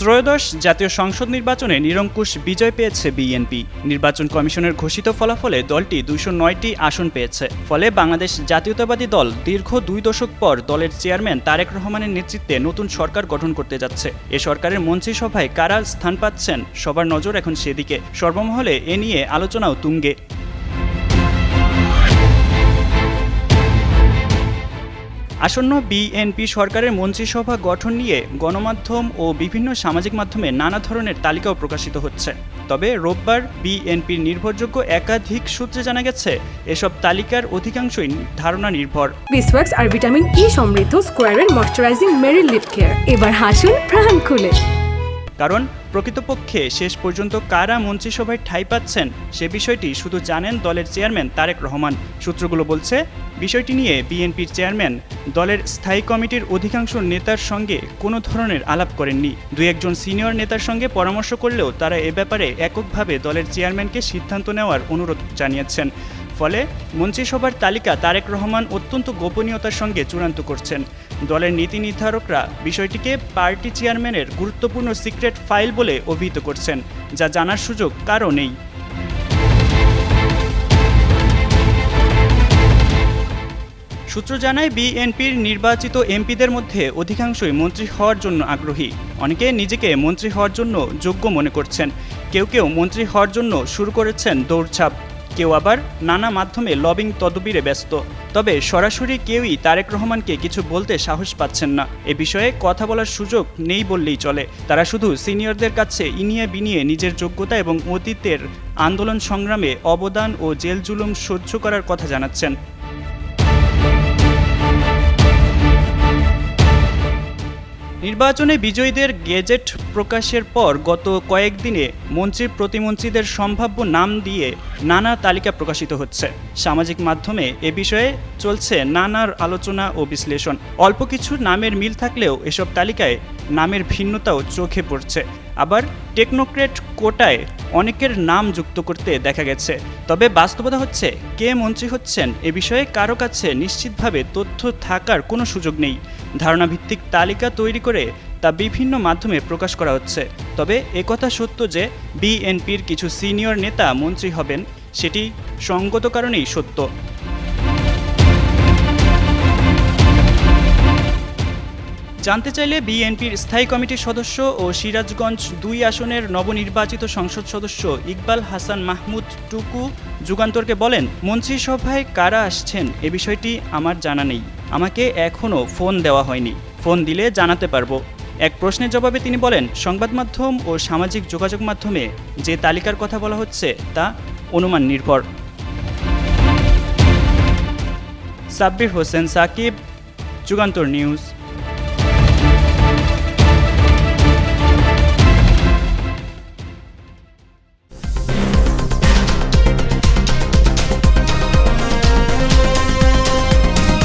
ত্রয়োদশ জাতীয় সংসদ নির্বাচনে নিরঙ্কুশ বিজয় পেয়েছে বিএনপি। নির্বাচন কমিশনের ঘোষিত ফলাফলে দলটি 209টি আসন পেয়েছে। ফলে বাংলাদেশ জাতীয়তাবাদী দল দীর্ঘ 2 দশক পর দলের চেয়ারম্যান তারেক রহমানের নেতৃত্বে নতুন সরকার গঠন করতে যাচ্ছে। এ সরকারের মন্ত্রিসভায় কারা স্থান পাচ্ছেন, সবার নজর এখন সেদিকে। সর্বমহলে এ নিয়ে আলোচনাও তুঙ্গে। আসন্ন বিএনপি সরকারের মন্ত্রিসভা গঠন নিয়ে গণমাধ্যম ও বিভিন্ন সামাজিক মাধ্যমে নানা ধরনের তালিকাও প্রকাশিত হচ্ছে। তবে রোববার বিএনপির নির্ভরযোগ্য একাধিক সূত্রে জানা গেছে, এসব তালিকার অধিকাংশই ধারণা নির্ভর। বিসওয়াক্স আর ভিটামিন ই সমৃদ্ধ স্কোয়ারের ময়শ্চারাইজিং মেরি লিপ কেয়ার, এবার হাসুন প্রাণ খুলে। কারণ প্রকৃতপক্ষে শেষ পর্যন্ত কারা মন্ত্রিসভায় ঠাঁই পাচ্ছেন সে বিষয়টি শুধু জানেন দলের চেয়ারম্যান তারেক রহমান। সূত্রগুলো বলছে, বিষয়টি নিয়ে বিএনপির চেয়ারম্যান দলের স্থায়ী কমিটির অধিকাংশ নেতার সঙ্গে কোনো ধরনের আলাপ করেননি। 2-1 জন সিনিয়র নেতার সঙ্গে পরামর্শ করলেও তারা এ ব্যাপারে এককভাবে দলের চেয়ারম্যানকে সিদ্ধান্ত নেওয়ার অনুরোধ জানিয়েছেন। ফলে মন্ত্রিসভার তালিকা তারেক রহমান অত্যন্ত গোপনীয়তার সঙ্গে চূড়ান্ত করছেন। দলের নীতি নির্ধারকরা বিষয়টিকে পার্টি চেয়ারম্যানের গুরুত্বপূর্ণ সিক্রেট ফাইল বলে অভিহিত করছেন, যা জানার সুযোগ কারও নেই। সূত্র জানায়, বিএনপির নির্বাচিত এমপিদের মধ্যে অধিকাংশই মন্ত্রী হওয়ার জন্য আগ্রহী। অনেকে নিজেকে মন্ত্রী হওয়ার জন্য যোগ্য মনে করছেন। কেউ কেউ মন্ত্রী হওয়ার জন্য শুরু করেছেন দৌড়ঝাঁপ, কেউ আবার নানা মাধ্যমে লবিং তদবিরে ব্যস্ত। তবে সরাসরি কেউই তারেক রহমানকে কিছু বলতে সাহস পাচ্ছেন না। এ বিষয়ে কথা বলার সুযোগ নেই বললেই চলে। তারা শুধু সিনিয়রদের কাছে ইনিয়ে বিনিয়ে নিজের যোগ্যতা এবং অতীতের আন্দোলন সংগ্রামে অবদান ও জেল জুলুম সহ্য করার কথা জানাচ্ছেন। নির্বাচনে বিজয়ীদের গেজেট প্রকাশের পর গত কয়েকদিনে মন্ত্রী প্রতিমন্ত্রীদের সম্ভাব্য নাম দিয়ে নানা তালিকা প্রকাশিত হচ্ছে। সামাজিক মাধ্যমে এ বিষয়ে চলছে নানার আলোচনা ও বিশ্লেষণ। অল্প কিছু নামের মিল থাকলেও এসব তালিকায় নামের ভিন্নতাও চোখে পড়ছে। আবার টেকনোক্রেট কোটায় অনেকের নাম যুক্ত করতে দেখা গেছে। তবে বাস্তবতা হচ্ছে, কে মন্ত্রী হচ্ছেন এ বিষয়ে কারো কাছে নিশ্চিতভাবে তথ্য থাকার কোনো সুযোগ নেই। ধারণাভিত্তিক তালিকা তৈরি করে তা বিভিন্ন মাধ্যমে প্রকাশ করা হচ্ছে। তবে একথা সত্য যে বিএনপির কিছু সিনিয়র নেতা মন্ত্রী হবেন, সেটি সঙ্গত কারণেই সত্য। জানতে চাইলে বিএনপির স্থায়ী কমিটির সদস্য ও সিরাজগঞ্জ 2 আসনের নবনির্বাচিত সংসদ সদস্য ইকবাল হাসান মাহমুদ টুকু যুগান্তরকে বলেন, মন্ত্রিসভায় কারা আসছেন এ বিষয়টি আমার জানা নেই। আমাকে এখনও ফোন দেওয়া হয়নি, ফোন দিলে জানাতে পারবো। এক প্রশ্নের জবাবে তিনি বলেন, সংবাদ মাধ্যম ও সামাজিক যোগাযোগ মাধ্যমে যে তালিকার কথা বলা হচ্ছে তা অনুমান নির্ভর। সাব্বির হোসেন সাকিব, যুগান্তর নিউজ।